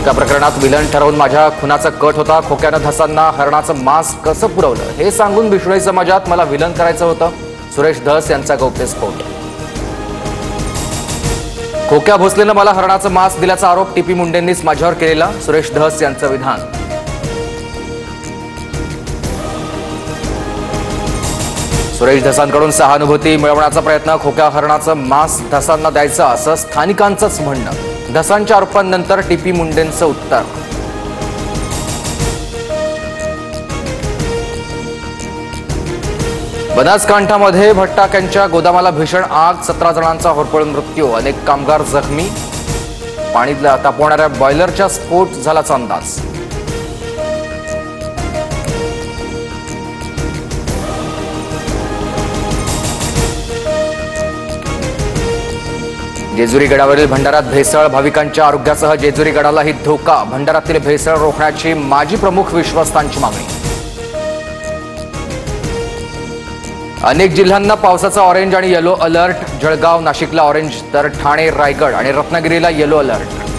खोक्या प्रकरणात विलन ठरवून माझ्या खुनाचा कट होता. खोक्यानं धसांना हरणाचं मांस कसं पुरवलं हे सांगून बिष्णोई समाजात मला विलन करायचं होतं. सुरेश धस यांचा गौप्यस्फोट. खोक्या भोसलेनं मला हरणाचं मांस दिल्याचा आरोप टीपी मुंडेंनीच माझ्यावर केलेला. सुरेश धस यांचं विधान. सुरेश धसांकडून सहानुभूती मिळवण्याचा प्रयत्न. खोक्या हरणाचं मांस धसांना द्यायचं असं स्थानिकांचंच म्हणणं. धसांच्या आरोपांनंतर टीपी मुंडेंचं उत्तर. बनासकांठामध्ये भट्टाक्यांच्या गोदामाला भीषण आग. 17 जणांचा होरपळून मृत्यू. अनेक कामगार जखमी. पाणीला तापवणाऱ्या बॉयलरचा स्फोट झाल्याचा अंदाज. जेजुरी गडावरील भंडारात भेसळ. भाविकांच्या आरोग्यासह जेजुरी गडालाही धोका. भंडारातील भेसळ रोखण्याची माजी प्रमुख विश्वस्तांची मागणी. अनेक जिल्ह्यांना पावसाचा ऑरेंज आणि येलो अलर्ट. जळगाव नाशिकला ऑरेंज तर ठाणे रायगड आणि रत्नागिरीला येलो अलर्ट.